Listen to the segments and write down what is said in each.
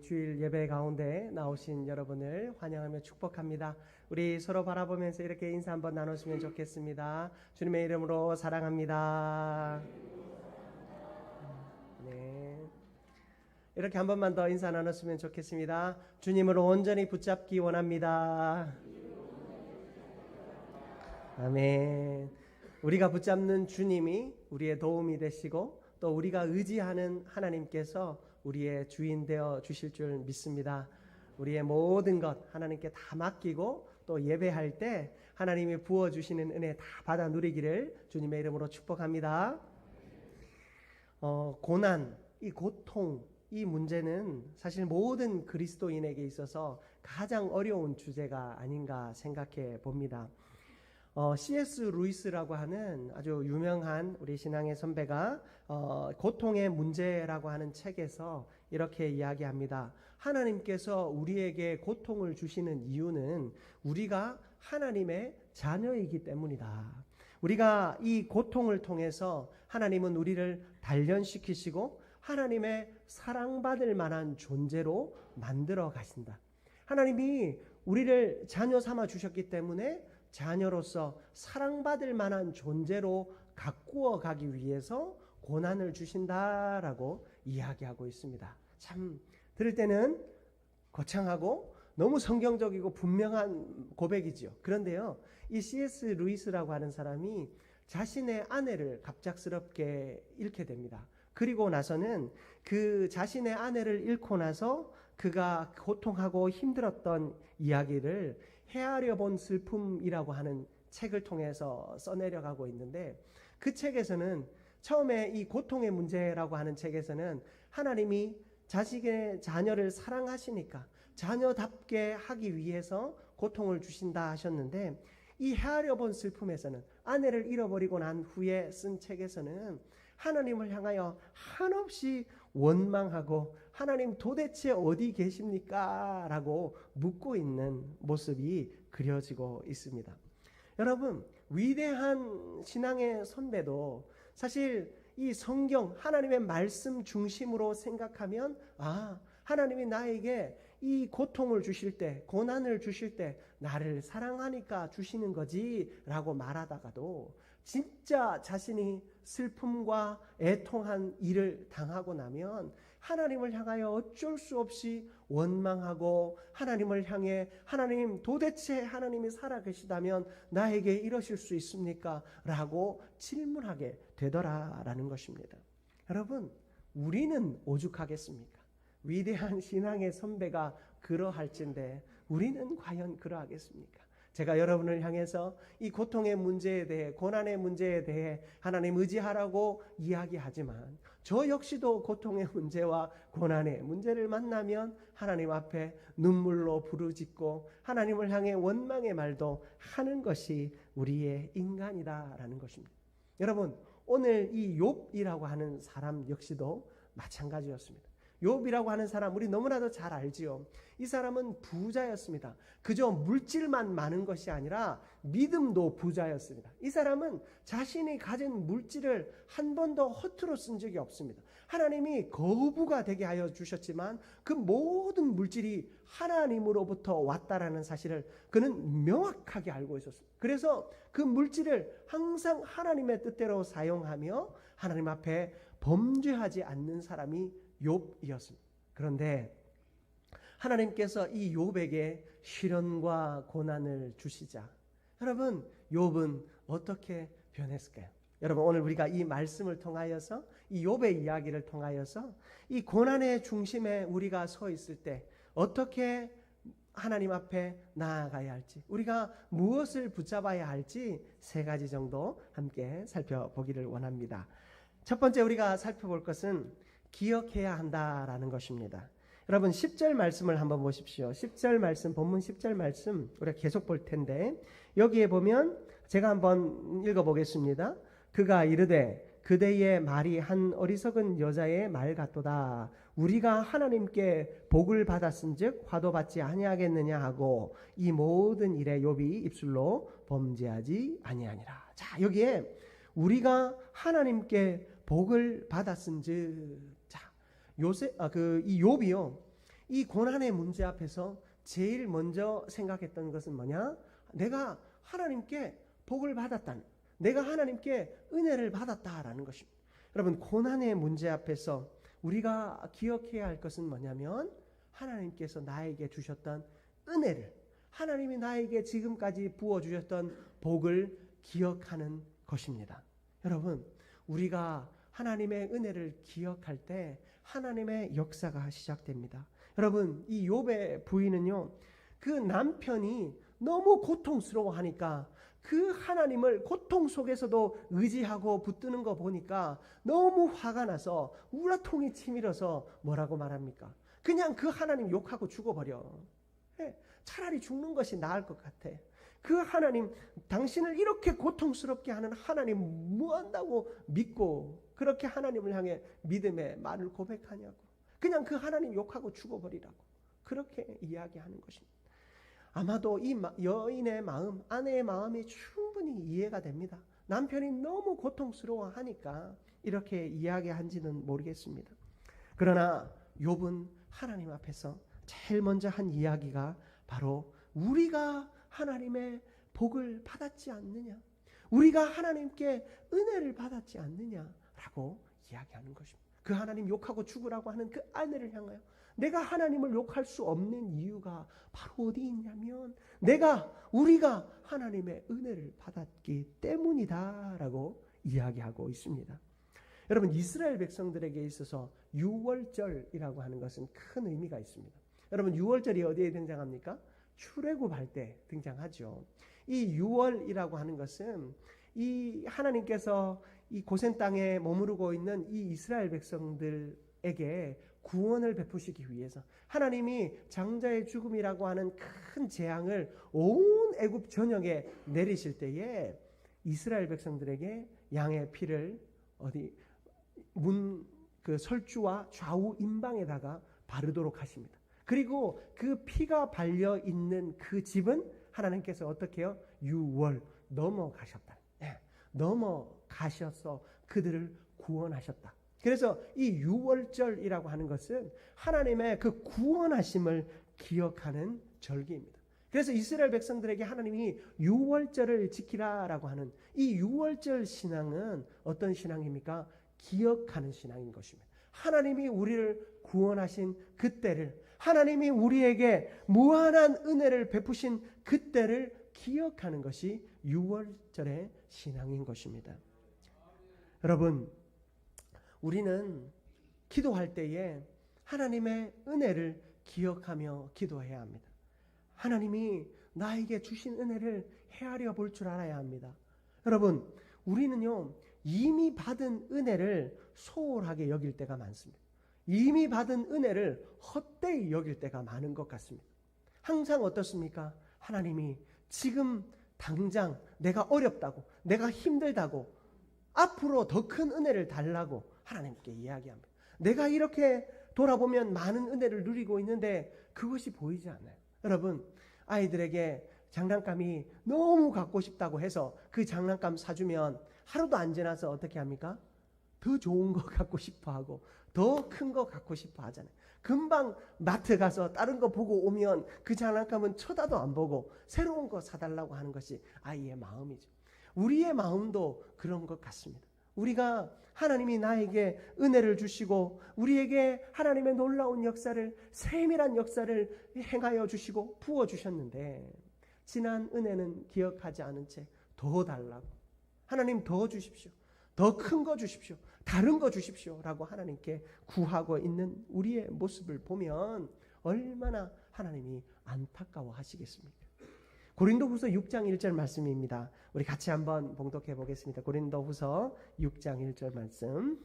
우리 주일 예배 가운데 나오신 여러분을 환영하며 축복합니다. 우리 서로 바라보면서 이렇게 인사 한번 나눴으면 좋겠습니다. 주님의 이름으로 사랑합니다. 네. 이렇게 한 번만 더 인사 나눴으면 좋겠습니다. 주님을 온전히 붙잡기 원합니다. 아멘. 우리가 붙잡는 주님이 우리의 도움이 되시고 또 우리가 의지하는 하나님께서 우리의 주인 되어 주실 줄 믿습니다. 우리의 모든 것 하나님께 다 맡기고 또 예배할 때 하나님이 부어주시는 은혜 다 받아 누리기를 주님의 이름으로 축복합니다. 고난, 이 고통, 이 문제는 사실 모든 그리스도인에게 있어서 가장 어려운 주제가 아닌가 생각해 봅니다. C.S. 루이스라고 하는 아주 유명한 우리 신앙의 선배가 고통의 문제라고 하는 책에서 이렇게 이야기합니다. 하나님께서 우리에게 고통을 주시는 이유는 우리가 하나님의 자녀이기 때문이다. 우리가 이 고통을 통해서 하나님은 우리를 단련시키시고 하나님의 사랑받을 만한 존재로 만들어 가신다. 하나님이 우리를 자녀 삼아 주셨기 때문에 자녀로서 사랑받을 만한 존재로 가꾸어 가기 위해서 고난을 주신다라고 이야기하고 있습니다. 참 들을 때는 거창하고 너무 성경적이고 분명한 고백이지요. 그런데요, 이 C.S. 루이스라고 하는 사람이 자신의 아내를 갑작스럽게 잃게 됩니다. 그리고 나서는 그 자신의 아내를 잃고 나서 그가 고통하고 힘들었던 이야기를 헤아려 본 슬픔이라고 하는 책을 통해서 써내려가고 있는데, 그 책에서는 처음에 이 고통의 문제라고 하는 책에서는 하나님이 자식의 자녀를 사랑하시니까 자녀답게 하기 위해서 고통을 주신다 하셨는데, 이 헤아려 본 슬픔에서는 아내를 잃어버리고 난 후에 쓴 책에서는 하나님을 향하여 한없이 원망하고 하나님 도대체 어디 계십니까? 라고 묻고 있는 모습이 그려지고 있습니다. 여러분, 위대한 신앙의 선배도 사실 이 성경 하나님의 말씀 중심으로 생각하면 하나님이 나에게 이 고통을 주실 때, 고난을 주실 때 나를 사랑하니까 주시는 거지 라고 말하다가도 진짜 자신이 슬픔과 애통한 일을 당하고 나면 하나님을 향하여 어쩔 수 없이 원망하고 하나님을 향해 하나님 도대체 하나님이 살아계시다면 나에게 이러실 수 있습니까? 라고 질문하게 되더라라는 것입니다. 여러분, 우리는 오죽하겠습니까? 위대한 신앙의 선배가 그러할진데 우리는 과연 그러하겠습니까? 제가 여러분을 향해서 이 고통의 문제에 대해, 고난의 문제에 대해 하나님 의지하라고 이야기하지만 저 역시도 고통의 문제와 고난의 문제를 만나면 하나님 앞에 눈물로 부르짖고 하나님을 향해 원망의 말도 하는 것이 우리의 인간이다라는 것입니다. 여러분, 오늘 이 욥이라고 하는 사람 역시도 마찬가지였습니다. 욥이라고 하는 사람 우리 너무나도 잘 알지요. 이 사람은 부자였습니다. 그저 물질만 많은 것이 아니라 믿음도 부자였습니다. 이 사람은 자신이 가진 물질을 한 번도 허투루 쓴 적이 없습니다. 하나님이 거부가 되게 하여 주셨지만 그 모든 물질이 하나님으로부터 왔다라는 사실을 그는 명확하게 알고 있었습니다. 그래서 그 물질을 항상 하나님의 뜻대로 사용하며 하나님 앞에 범죄하지 않는 사람이 욥이었습니다. 그런데 하나님께서 이 욥에게 시련과 고난을 주시자 여러분, 욥은 어떻게 변했을까요? 여러분, 오늘 우리가 이 말씀을 통하여서 이 욥의 이야기를 통하여서 이 고난의 중심에 우리가 서 있을 때 어떻게 하나님 앞에 나아가야 할지, 우리가 무엇을 붙잡아야 할지 세 가지 정도 함께 살펴보기를 원합니다. 첫 번째 우리가 살펴볼 것은 기억해야 한다라는 것입니다. 여러분, 10절 말씀을 한번 보십시오. 10절 말씀, 본문 10절 말씀 우리가 계속 볼 텐데 여기에 보면 제가 한번 읽어보겠습니다. 그가 이르되 그대의 말이 한 어리석은 여자의 말 같도다. 우리가 하나님께 복을 받았은즉 화도 받지 아니하겠느냐 하고 이 모든 일에 욥이 입술로 범죄하지 아니하니라. 자, 여기에 우리가 하나님께 복을 받았은즉, 자, 이 욥이요, 이 고난의 문제 앞에서 제일 먼저 생각했던 것은 뭐냐? 내가 하나님께 복을 받았다는, 내가 하나님께 은혜를 받았다라는 것입니다. 여러분, 고난의 문제 앞에서 우리가 기억해야 할 것은 뭐냐면 하나님께서 나에게 주셨던 은혜를, 하나님이 나에게 지금까지 부어주셨던 복을 기억하는 것입니다. 여러분, 우리가 하나님의 은혜를 기억할 때 하나님의 역사가 시작됩니다. 여러분, 이 욥의 부인은요, 그 남편이 너무 고통스러워하니까 그 하나님을 고통 속에서도 의지하고 붙드는 거 보니까 너무 화가 나서 우라통이 치밀어서 뭐라고 말합니까? 그냥 그 하나님 욕하고 죽어버려. 차라리 죽는 것이 나을 것 같아. 그 하나님, 당신을 이렇게 고통스럽게 하는 하나님 뭐한다고 믿고 그렇게 하나님을 향해 믿음의 말을 고백하냐고. 그냥 그 하나님 욕하고 죽어버리라고. 그렇게 이야기하는 것입니다. 아마도 이 여인의 마음, 아내의 마음이 충분히 이해가 됩니다. 남편이 너무 고통스러워하니까 이렇게 이야기한지는 모르겠습니다. 그러나 욥은 하나님 앞에서 제일 먼저 한 이야기가 바로 우리가 하나님의 복을 받았지 않느냐, 우리가 하나님께 은혜를 받았지 않느냐라고 이야기하는 것입니다. 그 하나님 욕하고 죽으라고 하는 그 아내를 향하여 내가 하나님을 욕할 수 없는 이유가 바로 어디 있냐면 우리가 하나님의 은혜를 받았기 때문이다라고 이야기하고 있습니다. 여러분, 이스라엘 백성들에게 있어서 유월절이라고 하는 것은 큰 의미가 있습니다. 여러분, 유월절이 어디에 등장합니까? 출애굽할 때 등장하죠. 이 유월이라고 하는 것은 이 하나님께서 이 고센 땅에 머무르고 있는 이 이스라엘 백성들에게 구원을 베푸시기 위해서 하나님이 장자의 죽음이라고 하는 큰 재앙을 온 애굽 전역에 내리실 때에 이스라엘 백성들에게 양의 피를 그 설주와 좌우 임방에다가 바르도록 하십니다. 그리고 그 피가 발려 있는 그 집은 하나님께서 어떻게 해요? 유월 넘어가셨다. 넘어가셔서 그들을 구원하셨다. 그래서 이 유월절이라고 하는 것은 하나님의 그 구원하심을 기억하는 절기입니다. 그래서 이스라엘 백성들에게 하나님이 유월절을 지키라라고 하는 이 유월절 신앙은 어떤 신앙입니까? 기억하는 신앙인 것입니다. 하나님이 우리를 구원하신 그때를, 하나님이 우리에게 무한한 은혜를 베푸신 그때를 기억하는 것이 유월절의 신앙인 것입니다. 여러분, 우리는 기도할 때에 하나님의 은혜를 기억하며 기도해야 합니다. 하나님이 나에게 주신 은혜를 헤아려 볼 줄 알아야 합니다. 여러분, 우리는요, 이미 받은 은혜를 소홀하게 여길 때가 많습니다. 이미 받은 은혜를 헛되이 여길 때가 많은 것 같습니다. 항상 어떻습니까? 하나님이 지금 당장 내가 어렵다고, 내가 힘들다고, 앞으로 더 큰 은혜를 달라고 하나님께 이야기합니다. 내가 이렇게 돌아보면 많은 은혜를 누리고 있는데 그것이 보이지 않아요. 여러분, 아이들에게 장난감이 너무 갖고 싶다고 해서 그 장난감 사주면 하루도 안 지나서 어떻게 합니까? 더 좋은 거 갖고 싶어 하고 더 큰 거 갖고 싶어 하잖아요. 금방 마트 가서 다른 거 보고 오면 그 장난감은 쳐다도 안 보고 새로운 거 사달라고 하는 것이 아이의 마음이죠. 우리의 마음도 그런 것 같습니다. 우리가 하나님이 나에게 은혜를 주시고 우리에게 하나님의 놀라운 역사를, 세밀한 역사를 행하여 주시고 부어주셨는데 지난 은혜는 기억하지 않은 채 더 달라고, 하나님 더 주십시오, 더 큰 거 주십시오, 다른 거 주십시오 라고 하나님께 구하고 있는 우리의 모습을 보면 얼마나 하나님이 안타까워 하시겠습니까? 고린도후서 6장 1절 말씀입니다. 우리 같이 한번 봉독해 보겠습니다. 고린도후서 6장 1절 말씀.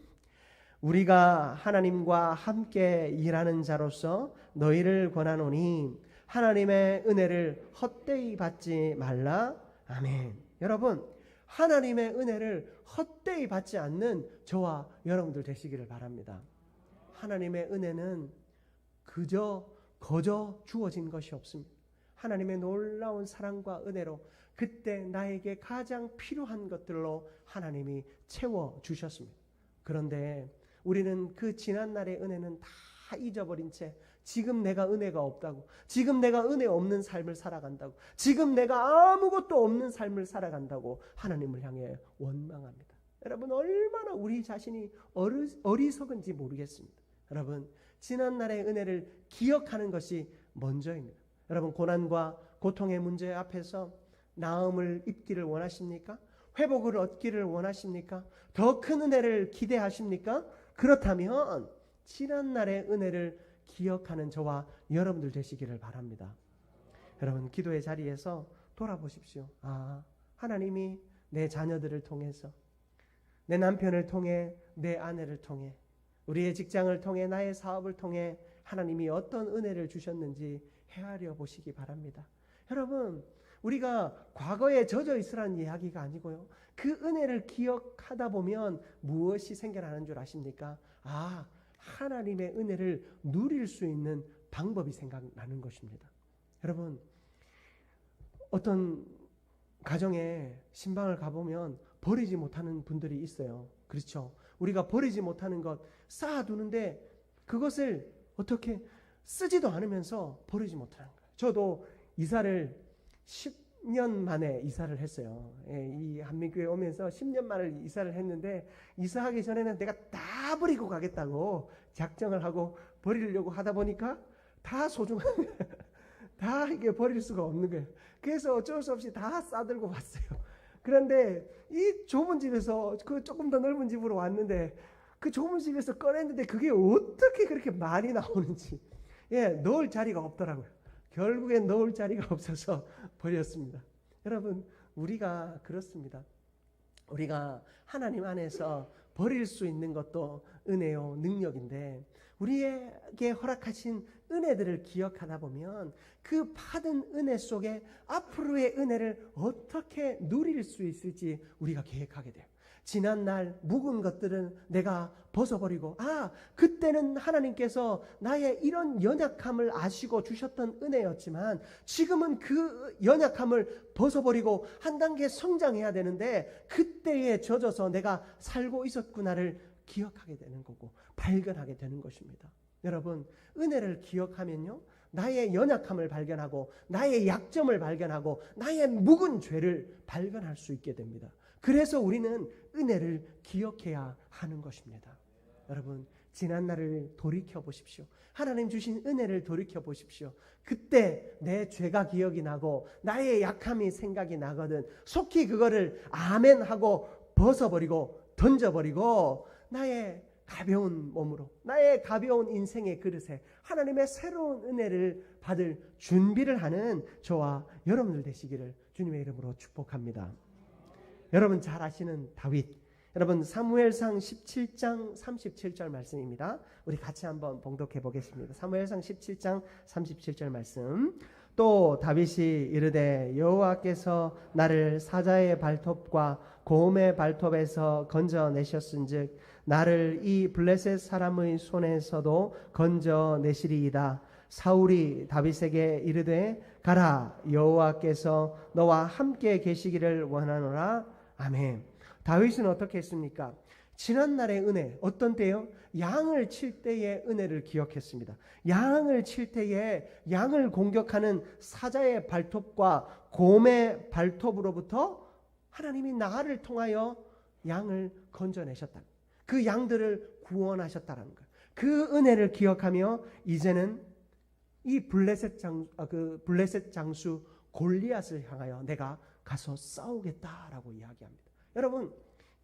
우리가 하나님과 함께 일하는 자로서 너희를 권하노니 하나님의 은혜를 헛되이 받지 말라. 아멘. 여러분, 하나님의 은혜를 헛되이 받지 않는 저와 여러분들 되시기를 바랍니다. 하나님의 은혜는 거저 주어진 것이 없습니다. 하나님의 놀라운 사랑과 은혜로 그때 나에게 가장 필요한 것들로 하나님이 채워주셨습니다. 그런데 우리는 그 지난날의 은혜는 다 잊어버린 채 지금 내가 은혜가 없다고, 지금 내가 은혜 없는 삶을 살아간다고, 지금 내가 아무것도 없는 삶을 살아간다고 하나님을 향해 원망합니다. 여러분, 얼마나 우리 자신이 어리석은지 모르겠습니다. 여러분, 지난날의 은혜를 기억하는 것이 먼저입니다. 여러분, 고난과 고통의 문제 앞에서 나음을 입기를 원하십니까? 회복을 얻기를 원하십니까? 더 큰 은혜를 기대하십니까? 그렇다면 지난날의 은혜를 기억하는 저와 여러분들 되시기를 바랍니다. 여러분, 기도의 자리에서 돌아보십시오. 하나님이 내 자녀들을 통해서, 내 남편을 통해, 내 아내를 통해, 우리의 직장을 통해, 나의 사업을 통해 하나님이 어떤 은혜를 주셨는지 헤아려 보시기 바랍니다. 여러분, 우리가 과거에 젖어 있으라는 이야기가 아니고요, 그 은혜를 기억하다 보면 무엇이 생겨나는 줄 아십니까? 하나님의 은혜를 누릴 수 있는 방법이 생각나는 것입니다. 여러분, 어떤 가정에 신방을 가보면 버리지 못하는 분들이 있어요. 그렇죠? 우리가 버리지 못하는 것 쌓아두는데 그것을 어떻게 쓰지도 않으면서 버리지 못하는 거예요. 저도 이사를 10년 만에 이사를 했어요. 이 한민교회 오면서 10년 만에 이사를 했는데, 이사하기 전에는 내가 다 버리고 가겠다고 작정을 하고 버리려고 하다 보니까 다 소중한 다 이게 버릴 수가 없는 거예요. 그래서 어쩔 수 없이 다 싸들고 왔어요. 그런데 이 좁은 집에서 그 조금 더 넓은 집으로 왔는데, 그 좁은 집에서 꺼냈는데 그게 어떻게 그렇게 많이 나오는지, 넣을 자리가 없더라고요. 결국엔 넣을 자리가 없어서 버렸습니다. 여러분, 우리가 그렇습니다. 우리가 하나님 안에서 버릴 수 있는 것도 은혜요, 능력인데, 우리에게 허락하신 은혜들을 기억하다 보면 그 받은 은혜 속에 앞으로의 은혜를 어떻게 누릴 수 있을지 우리가 계획하게 돼요. 지난날 묵은 것들은 내가 벗어버리고, 그때는 하나님께서 나의 이런 연약함을 아시고 주셨던 은혜였지만 지금은 그 연약함을 벗어버리고 한 단계 성장해야 되는데, 그때에 젖어서 내가 살고 있었구나를 기억하게 되는 거고 발견하게 되는 것입니다. 여러분, 은혜를 기억하면요, 나의 연약함을 발견하고 나의 약점을 발견하고 나의 묵은 죄를 발견할 수 있게 됩니다. 그래서 우리는 은혜를 기억해야 하는 것입니다. 여러분, 지난날을 돌이켜 보십시오. 하나님 주신 은혜를 돌이켜 보십시오. 그때 내 죄가 기억이 나고 나의 약함이 생각이 나거든 속히 그거를 아멘 하고 벗어버리고 던져버리고 나의 가벼운 몸으로, 나의 가벼운 인생의 그릇에 하나님의 새로운 은혜를 받을 준비를 하는 저와 여러분들 되시기를 주님의 이름으로 축복합니다. 여러분 잘 아시는 다윗, 여러분 사무엘상 17장 37절 말씀입니다. 우리 같이 한번 봉독해 보겠습니다. 사무엘상 17장 37절 말씀. 또 다윗이 이르되 여호와께서 나를 사자의 발톱과 곰의 발톱에서 건져내셨은즉 나를 이 블레셋 사람의 손에서도 건져내시리이다. 사울이 다윗에게 이르되 가라, 여호와께서 너와 함께 계시기를 원하노라. 아멘. 다윗은 어떻게 했습니까? 지난날의 은혜, 어떤 때요? 양을 칠 때의 은혜를 기억했습니다. 양을 칠 때에 양을 공격하는 사자의 발톱과 곰의 발톱으로부터 하나님이 나를 통하여 양을 건져내셨다. 그 양들을 구원하셨다는 것. 그 은혜를 기억하며 이제는 이 블레셋 장수 골리앗을 향하여 내가 가서 싸우겠다라고 이야기합니다. 여러분,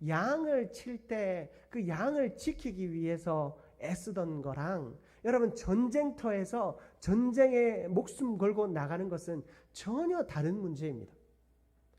양을 칠 때 그 양을 지키기 위해서 애쓰던 거랑 여러분 전쟁터에서 전쟁에 목숨 걸고 나가는 것은 전혀 다른 문제입니다.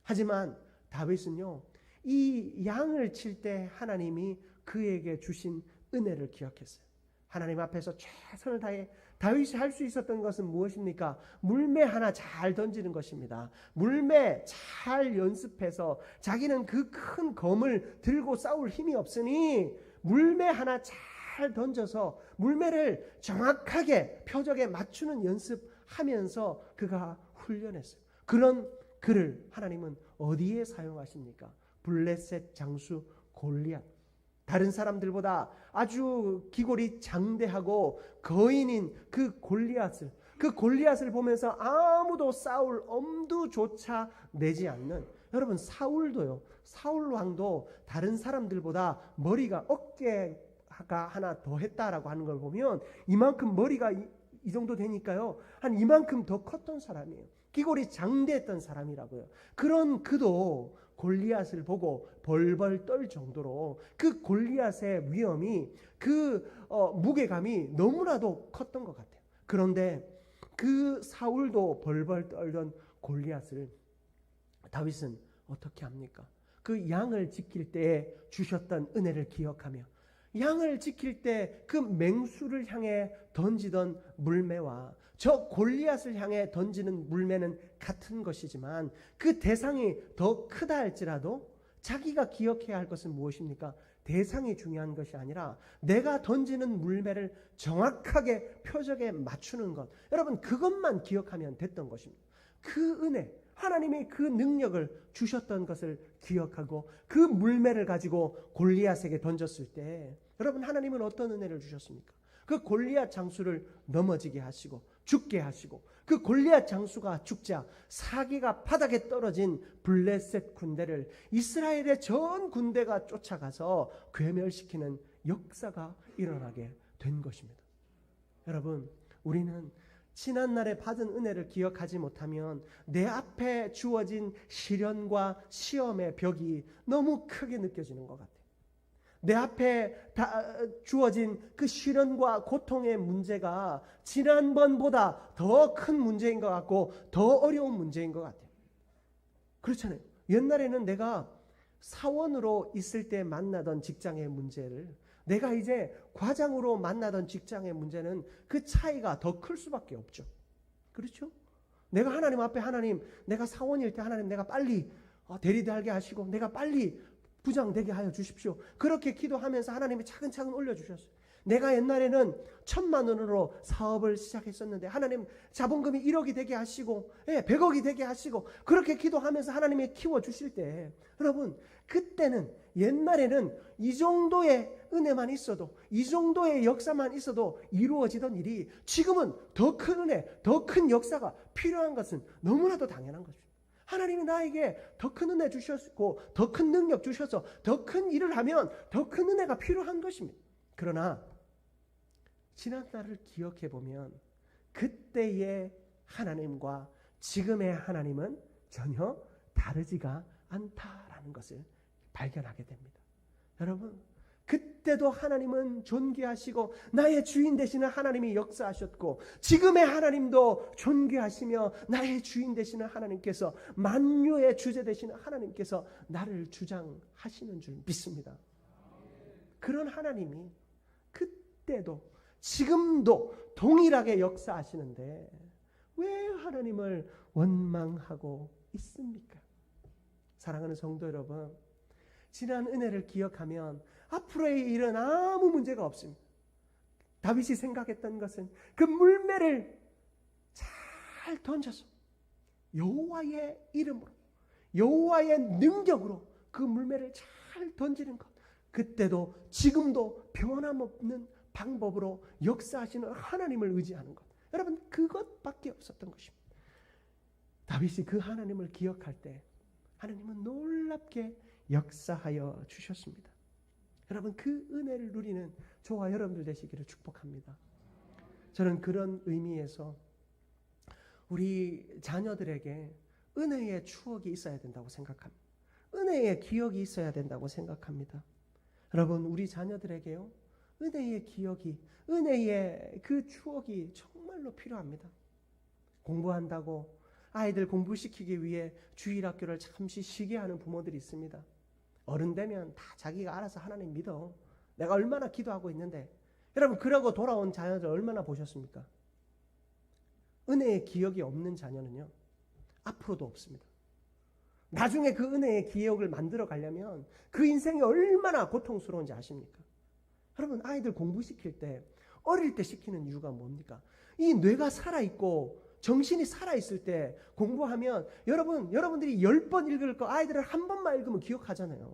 하지만 다윗은요, 이 양을 칠 때 하나님이 그에게 주신 은혜를 기억했어요. 하나님 앞에서 최선을 다해 다윗이 할 수 있었던 것은 무엇입니까? 물매 하나 잘 던지는 것입니다. 물매 잘 연습해서 자기는 그 큰 검을 들고 싸울 힘이 없으니 물매 하나 잘 던져서 물매를 정확하게 표적에 맞추는 연습하면서 그가 훈련했어요. 그런 그를 하나님은 어디에 사용하십니까? 블레셋 장수 골리앗, 다른 사람들보다 아주 기골이 장대하고 거인인 그 골리앗을 보면서 아무도 싸울 엄두조차 내지 않는, 여러분 사울도요, 사울 왕도 다른 사람들보다 머리가 어깨가 하나 더 했다라고 하는 걸 보면 이만큼 머리가 이 정도 되니까요, 한 이만큼 더 컸던 사람이에요. 기골이 장대했던 사람이라고요. 그런 그도 골리앗을 보고 벌벌 떨 정도로 그 골리앗의 위엄이, 그 무게감이 너무나도 컸던 것 같아요. 그런데 그 사울도 벌벌 떨던 골리앗을 다윗은 어떻게 합니까? 그 양을 지킬 때에 주셨던 은혜를 기억하며, 양을 지킬 때 그 맹수를 향해 던지던 물매와 저 골리앗을 향해 던지는 물매는 같은 것이지만 그 대상이 더 크다 할지라도 자기가 기억해야 할 것은 무엇입니까? 대상이 중요한 것이 아니라 내가 던지는 물매를 정확하게 표적에 맞추는 것, 여러분 그것만 기억하면 됐던 것입니다. 그 은혜, 하나님이 그 능력을 주셨던 것을 기억하고 그 물매를 가지고 골리앗에게 던졌을 때, 여러분 하나님은 어떤 은혜를 주셨습니까? 그 골리앗 장수를 넘어지게 하시고 죽게 하시고, 그 골리앗 장수가 죽자 사기가 바닥에 떨어진 블레셋 군대를 이스라엘의 전 군대가 쫓아가서 괴멸시키는 역사가 일어나게 된 것입니다. 여러분, 우리는 지난날에 받은 은혜를 기억하지 못하면 내 앞에 주어진 시련과 시험의 벽이 너무 크게 느껴지는 것 같아요. 내 앞에 주어진 그 시련과 고통의 문제가 지난번보다 더 큰 문제인 것 같고 더 어려운 문제인 것 같아요. 그렇잖아요. 옛날에는 내가 사원으로 있을 때 만나던 직장의 문제를 내가 이제 과장으로 만나던 직장의 문제는 그 차이가 더 클 수밖에 없죠. 그렇죠? 내가 하나님 앞에, 하나님 내가 사원일 때 하나님 내가 빨리 대리되게 하시고 내가 빨리 부장 되게 하여 주십시오. 그렇게 기도하면서 하나님이 차근차근 올려주셨어요. 내가 옛날에는 1,000만 원으로 사업을 시작했었는데 하나님 자본금이 1억이 되게 하시고 100억이 되게 하시고, 그렇게 기도하면서 하나님이 키워주실 때, 여러분 그때는, 옛날에는 이 정도의 은혜만 있어도, 이 정도의 역사만 있어도 이루어지던 일이 지금은 더 큰 은혜, 더 큰 역사가 필요한 것은 너무나도 당연한 것입니다. 하나님이 나에게 더 큰 은혜 주셨고 더 큰 능력 주셔서 더 큰 일을 하면 더 큰 은혜가 필요한 것입니다. 그러나 지난날을 기억해 보면 그때의 하나님과 지금의 하나님은 전혀 다르지가 않다라는 것을 발견하게 됩니다. 여러분, 그때도 하나님은 존귀하시고 나의 주인 되시는 하나님이 역사하셨고, 지금의 하나님도 존귀하시며 나의 주인 되시는 하나님께서, 만유의 주제 되시는 하나님께서 나를 주장하시는 줄 믿습니다. 그런 하나님이 그때도 지금도 동일하게 역사하시는데 왜 하나님을 원망하고 있습니까? 사랑하는 성도 여러분, 지난 은혜를 기억하면 앞으로의 일은 아무 문제가 없습니다. 다윗이 생각했던 것은 그 물매를 잘 던져서 여호와의 이름으로, 여호와의 능력으로 그 물매를 잘 던지는 것, 그때도 지금도 변함없는 방법으로 역사하시는 하나님을 의지하는 것, 여러분 그것밖에 없었던 것입니다. 다윗이 그 하나님을 기억할 때 하나님은 놀랍게 역사하여 주셨습니다. 여러분 그 은혜를 누리는 저와 여러분들 되시기를 축복합니다. 저는 그런 의미에서 우리 자녀들에게 은혜의 추억이 있어야 된다고 생각합니다. 은혜의 기억이 있어야 된다고 생각합니다. 여러분 우리 자녀들에게요, 은혜의 기억이, 은혜의 그 추억이 정말로 필요합니다. 공부한다고 아이들 공부시키기 위해 주일학교를 잠시 쉬게 하는 부모들이 있습니다. 어른 되면 다 자기가 알아서 하나님 믿어. 내가 얼마나 기도하고 있는데. 여러분 그러고 돌아온 자녀들 얼마나 보셨습니까? 은혜의 기억이 없는 자녀는요, 앞으로도 없습니다. 나중에 그 은혜의 기억을 만들어 가려면 그 인생이 얼마나 고통스러운지 아십니까? 여러분 아이들 공부시킬 때, 어릴 때 시키는 이유가 뭡니까? 이 뇌가 살아있고 정신이 살아있을 때 공부하면 여러분들이 10번 읽을 거 아이들은 한 번만 읽으면 기억하잖아요.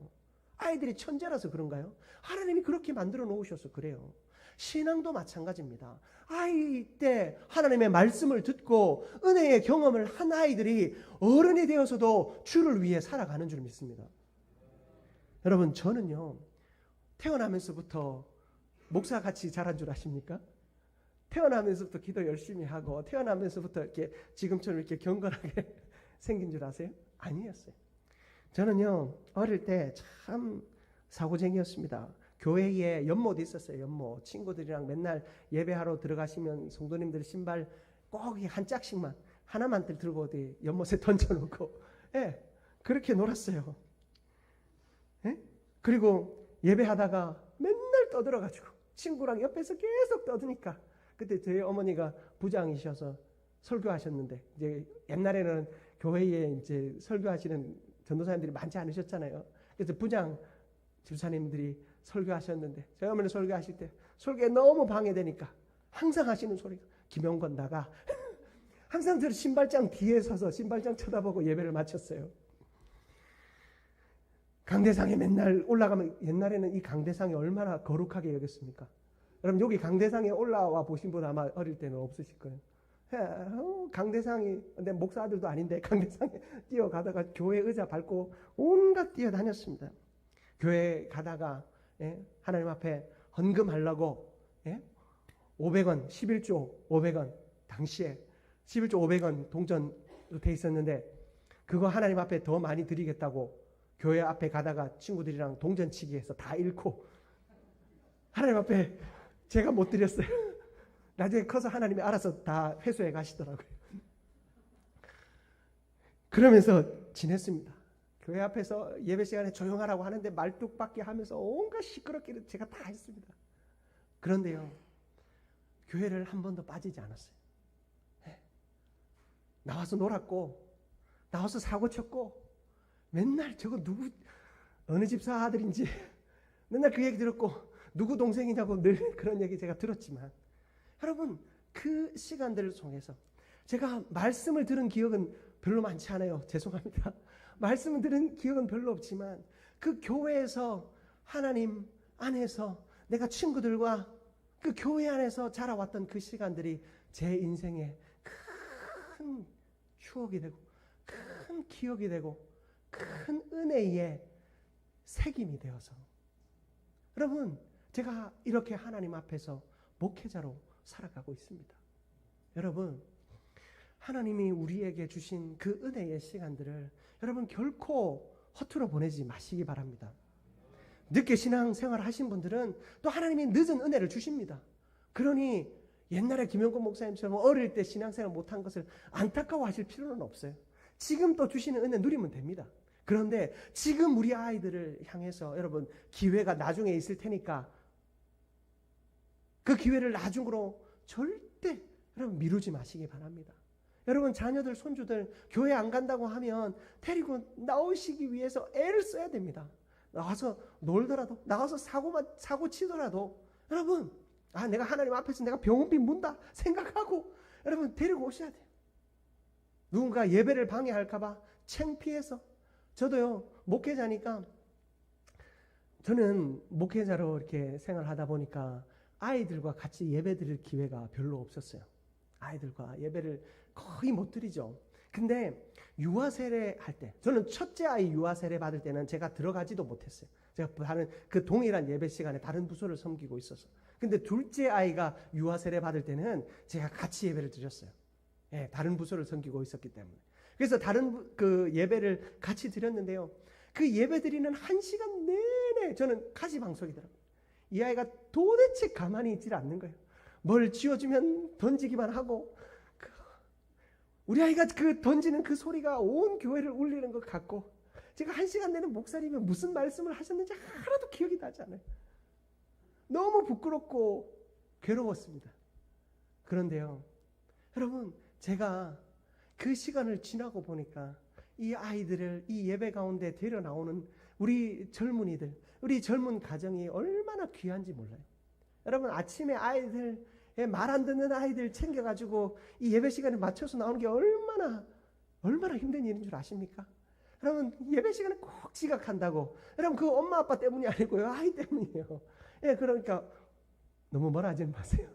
아이들이 천재라서 그런가요? 하나님이 그렇게 만들어 놓으셔서 그래요. 신앙도 마찬가지입니다. 아이 때 하나님의 말씀을 듣고 은혜의 경험을 한 아이들이 어른이 되어서도 주를 위해 살아가는 줄 믿습니다. 여러분, 저는요, 태어나면서부터 목사같이 자란 줄 아십니까? 태어나면서부터 기도 열심히 하고 태어나면서부터 이렇게 지금처럼 이렇게 경건하게 생긴 줄 아세요? 아니었어요. 저는요, 어릴 때 참 사고쟁이였습니다. 교회에 연못이 있었어요. 연못. 친구들이랑 맨날 예배하러 들어가시면 성도님들 신발 꼭 한 짝씩만 하나만 들고 어디 연못에 던져놓고, 예, 그렇게 놀았어요. 예? 그리고 예배하다가 맨날 떠들어가지고 친구랑 옆에서 계속 떠드니까, 그때 저희 어머니가 부장이셔서 설교하셨는데, 이제 옛날에는 교회에 이제 설교하시는 전도사님들이 많지 않으셨잖아요. 그래서 부장 집사님들이 설교하셨는데, 저희 어머니 설교하실 때 설교에 너무 방해되니까 항상 하시는 소리가, 김영건 나가. 항상 저 신발장 뒤에 서서 신발장 쳐다보고 예배를 마쳤어요. 강대상에 맨날 올라가면, 옛날에는 이 강대상이 얼마나 거룩하게 여겼습니까? 여러분, 여기 강대상에 올라와 보신 분 아마 어릴 때는 없으실 거예요. 강대상이, 근데 목사 아들도 아닌데 강대상에 뛰어가다가 교회 의자 밟고 온갖 뛰어다녔습니다. 교회 가다가, 예, 하나님 앞에 헌금하려고, 예, 500원, 11조 500원, 당시에 11조 500원 동전으로 돼 있었는데, 그거 하나님 앞에 더 많이 드리겠다고 교회 앞에 가다가 친구들이랑 동전치기 해서 다 잃고, 하나님 앞에 제가 못 드렸어요. 나중에 커서 하나님이 알아서 다 회수해 가시더라고요. 그러면서 지냈습니다. 교회 앞에서 예배 시간에 조용하라고 하는데 말뚝박기 하면서 온갖 시끄럽기를 제가 다 했습니다. 그런데요, 교회를 한 번도 빠지지 않았어요. 네. 나와서 놀았고, 나와서 사고 쳤고, 맨날 저거 누구, 어느 집사 아들인지 맨날 그 얘기 들었고, 누구 동생이냐고 늘 그런 얘기 제가 들었지만, 여러분, 그 시간들을 통해서 제가 말씀을 들은 기억은 별로 많지 않아요. 죄송합니다. 말씀을 들은 기억은 별로 없지만, 그 교회에서 하나님 안에서 내가 친구들과 그 교회 안에서 자라왔던 그 시간들이 제 인생에 큰 추억이 되고, 큰 기억이 되고, 큰 은혜의 색임이 되어서, 여러분, 제가 이렇게 하나님 앞에서 목회자로 살아가고 있습니다. 여러분, 하나님이 우리에게 주신 그 은혜의 시간들을 여러분 결코 허투루 보내지 마시기 바랍니다. 늦게 신앙생활 하신 분들은 또 하나님이 늦은 은혜를 주십니다. 그러니 옛날에 김영권 목사님처럼 어릴 때 신앙생활 못한 것을 안타까워하실 필요는 없어요. 지금 또 주시는 은혜 누리면 됩니다. 그런데 지금 우리 아이들을 향해서 여러분, 기회가 나중에 있을 테니까 그 기회를 나중으로 절대 여러분 미루지 마시기 바랍니다. 여러분, 자녀들, 손주들 교회 안 간다고 하면 데리고 나오시기 위해서 애를 써야 됩니다. 나와서 놀더라도, 나와서 사고 치더라도, 여러분, 내가 하나님 앞에서 내가 병원비 문다 생각하고 여러분 데리고 오셔야 돼요. 누군가 예배를 방해할까봐 창피해서. 저도요, 목회자니까, 저는 목회자로 이렇게 생활하다 보니까 아이들과 같이 예배 드릴 기회가 별로 없었어요. 아이들과 예배를 거의 못 드리죠. 근데 유아 세례 할 때, 저는 첫째 아이 유아 세례 받을 때는 제가 들어가지도 못했어요. 제가 다른 그 동일한 예배 시간에 다른 부서를 섬기고 있어서. 근데 둘째 아이가 유아 세례 받을 때는 제가 같이 예배를 드렸어요. 예, 다른 부서를 섬기고 있었기 때문에. 그래서 다른 그 예배를 같이 드렸는데요, 그 예배 드리는 1시간 내내 저는 가시방석이더라고요. 이 아이가 도대체 가만히 있질 않는 거예요. 뭘 쥐어주면 던지기만 하고, 우리 아이가 그 던지는 그 소리가 온 교회를 울리는 것 같고, 제가 1시간 내내 목사님이 무슨 말씀을 하셨는지 하나도 기억이 나지 않아요. 너무 부끄럽고 괴로웠습니다. 그런데요, 여러분, 제가 그 시간을 지나고 보니까 이 아이들을 이 예배 가운데 데려 나오는 우리 젊은이들, 우리 젊은 가정이 얼마나 귀한지 몰라요. 여러분, 아침에 아이들, 말 안 듣는 아이들 챙겨가지고 이 예배 시간에 맞춰서 나오는 게 얼마나 힘든 일인 줄 아십니까? 여러분 예배 시간에 꼭 지각한다고. 여러분 그 엄마 아빠 때문이 아니고요. 아이 때문이에요. 예, 그러니까 너무 뭐라 하지 마세요.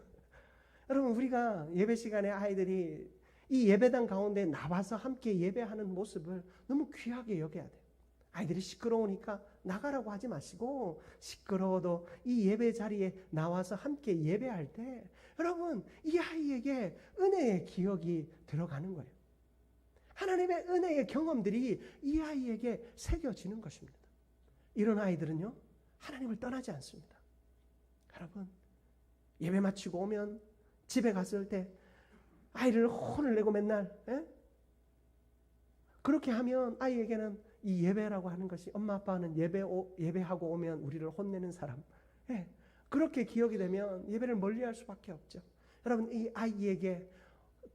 여러분 우리가 예배 시간에 아이들이 이 예배당 가운데 나와서 함께 예배하는 모습을 너무 귀하게 여겨야 돼요. 아이들이 시끄러우니까 나가라고 하지 마시고 시끄러워도 이 예배 자리에 나와서 함께 예배할 때 여러분 이 아이에게 은혜의 기억이 들어가는 거예요. 하나님의 은혜의 경험들이 이 아이에게 새겨지는 것입니다. 이런 아이들은요 하나님을 떠나지 않습니다. 여러분 예배 마치고 오면 집에 갔을 때 아이를 혼을 내고 맨날 그렇게 하면 아이에게는 이 예배라고 하는 것이 엄마 아빠는 예배하고 오면 우리를 혼내는 사람, 그렇게 기억이 되면 예배를 멀리할 수밖에 없죠. 여러분 이 아이에게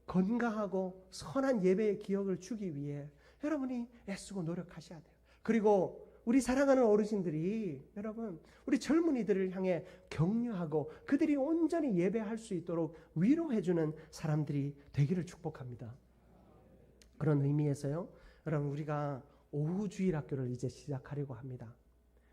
건강하고 선한 예배의 기억을 주기 위해 여러분이 애쓰고 노력하셔야 돼요. 그리고 우리 사랑하는 어르신들이 여러분 우리 젊은이들을 향해 격려하고 그들이 온전히 예배할 수 있도록 위로해주는 사람들이 되기를 축복합니다. 그런 의미에서요 여러분 우리가 오후 주일학교를 이제 시작하려고 합니다.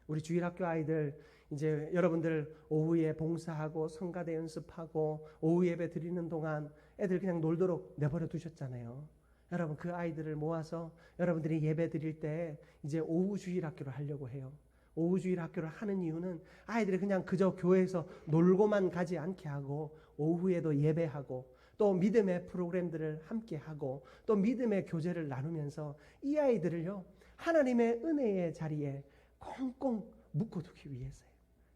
우리 주일학교 아이들 이제 여러분들 오후에 봉사하고 성가대 연습하고 오후 예배 드리는 동안 애들 그냥 놀도록 내버려 두셨잖아요. 여러분 그 아이들을 모아서 여러분들이 예배 드릴 때 이제 오후 주일학교를 하려고 해요. 오후 주일학교를 하는 이유는 아이들이 그냥 그저 교회에서 놀고만 가지 않게 하고 오후에도 예배하고 또 믿음의 프로그램들을 함께 하고 또 믿음의 교제를 나누면서 이 아이들을요 하나님의 은혜의 자리에 꽁꽁 묶어두기 위해서예요.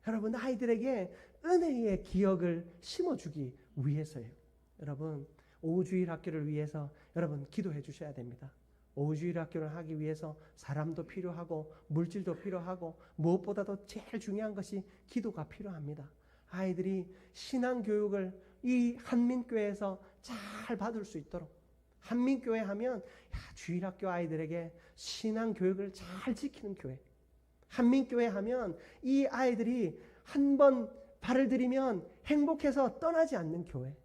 여러분 아이들에게 은혜의 기억을 심어주기 위해서예요. 여러분 오후 주일학교를 위해서 여러분 기도해 주셔야 됩니다. 오후 주일학교를 하기 위해서 사람도 필요하고 물질도 필요하고 무엇보다도 제일 중요한 것이 기도가 필요합니다. 아이들이 신앙교육을 이 한민교회에서 잘 받을 수 있도록 한민교회 하면 주일학교 아이들에게 신앙교육을 잘 지키는 교회, 한민교회 하면 이 아이들이 한번 발을 들이면 행복해서 떠나지 않는 교회.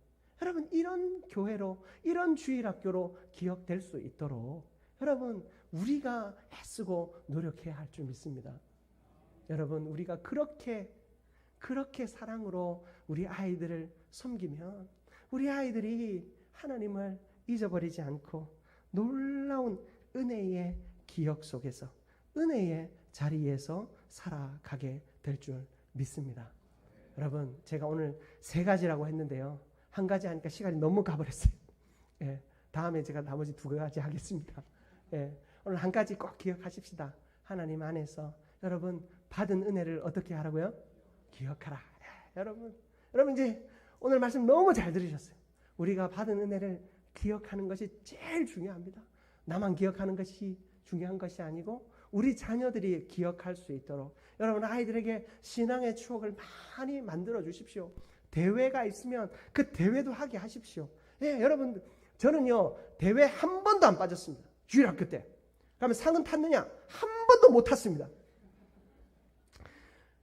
여러분 이런 교회로 이런 주일학교로 기억될 수 있도록 여러분 우리가 애쓰고 노력해야 할 줄 믿습니다. 여러분 우리가 그렇게 사랑으로 우리 아이들을 섬기면 우리 아이들이 하나님을 잊어버리지 않고 놀라운 은혜의 기억 속에서 은혜의 자리에서 살아가게 될 줄 믿습니다. 여러분 제가 오늘 3가지라고 했는데요. 한 가지 하니까 시간이 너무 가버렸어요. 다음에 제가 나머지 2가지 하겠습니다. 오늘 한 가지 꼭 기억하십시다. 하나님 안에서 여러분 받은 은혜를 어떻게 하라고요? 기억하라. 여러분 이제 오늘 말씀 너무 잘 들으셨어요. 우리가 받은 은혜를 기억하는 것이 제일 중요합니다. 나만 기억하는 것이 중요한 것이 아니고 우리 자녀들이 기억할 수 있도록 여러분 아이들에게 신앙의 추억을 많이 만들어 주십시오. 대회가 있으면 그 대회도 하게 하십시오. 여러분 저는요 대회 한 번도 안 빠졌습니다. 주일학교 때. 그러면 상은 탔느냐? 한 번도 못 탔습니다.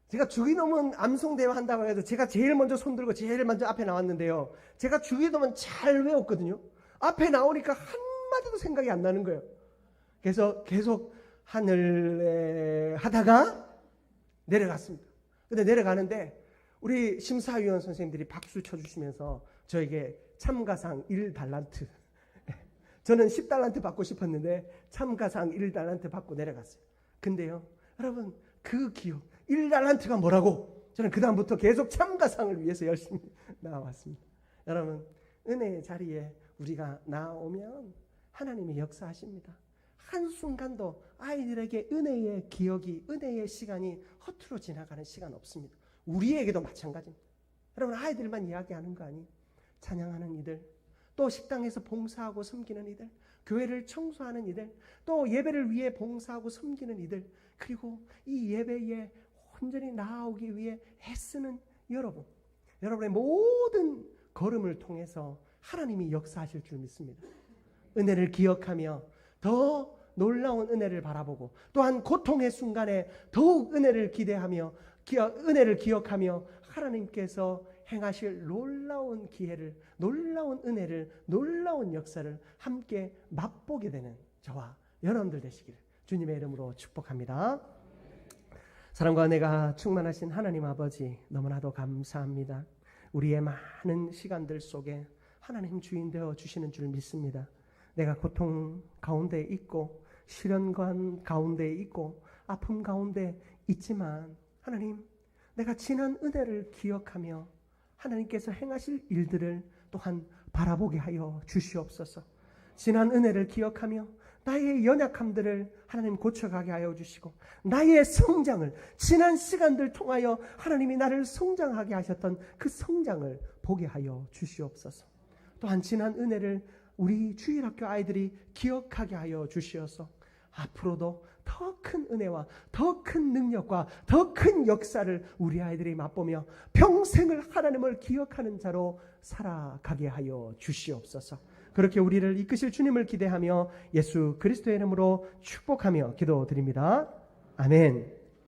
제가 주기도문 암송대회 한다고 해도 제가 제일 먼저 손들고 제일 먼저 앞에 나왔는데요. 제가 주기도문 잘 외웠거든요. 앞에 나오니까 한마디도 생각이 안 나는 거예요. 그래서 계속 하늘에 하다가 내려갔습니다. 근데 내려가는데 우리 심사위원 선생님들이 박수 쳐주시면서 저에게 참가상 1달란트, 저는 10달란트 받고 싶었는데 참가상 1달란트 받고 내려갔어요. 근데요 여러분 그 기억 1달란트가 뭐라고 저는 그 다음부터 계속 참가상을 위해서 열심히 나와왔습니다. 여러분 은혜의 자리에 우리가 나오면 하나님이 역사하십니다. 한순간도 아이들에게 은혜의 기억이 은혜의 시간이 허투루 지나가는 시간 없습니다. 우리에게도 마찬가지입니다. 여러분 아이들만 이야기하는 거 아니? 찬양하는 이들, 또 식당에서 봉사하고 섬기는 이들, 교회를 청소하는 이들, 또 예배를 위해 봉사하고 섬기는 이들, 그리고 이 예배에 온전히 나아오기 위해 애쓰는 여러분, 여러분의 모든 걸음을 통해서 하나님이 역사하실 줄 믿습니다. 은혜를 기억하며 더 놀라운 은혜를 바라보고 또한 고통의 순간에 더욱 은혜를 기대하며 은혜를 기억하며 하나님께서 행하실 놀라운 기회를, 놀라운 은혜를, 놀라운 역사를 함께 맛보게 되는 저와 여러분들 되시기를 주님의 이름으로 축복합니다. 사랑과 은혜가 충만하신 하나님 아버지, 너무나도 감사합니다. 우리의 많은 시간들 속에 하나님 주인 되어 주시는 줄 믿습니다. 내가 고통 가운데 있고 시련 가운데 있고 아픔 가운데 있지만 하나님, 내가 지난 은혜를 기억하며 하나님께서 행하실 일들을 또한 바라보게 하여 주시옵소서. 지난 은혜를 기억하며 나의 연약함들을 하나님 고쳐가게 하여 주시고, 나의 성장을, 지난 시간들 통하여 하나님이 나를 성장하게 하셨던 그 성장을 보게 하여 주시옵소서. 또한 지난 은혜를 우리 주일학교 아이들이 기억하게 하여 주시어서 앞으로도 더 큰 은혜와 더 큰 능력과 더 큰 역사를 우리 아이들이 맛보며 평생을 하나님을 기억하는 자로 살아가게 하여 주시옵소서. 그렇게 우리를 이끄실 주님을 기대하며 예수 그리스도의 이름으로 축복하며 기도드립니다. 아멘.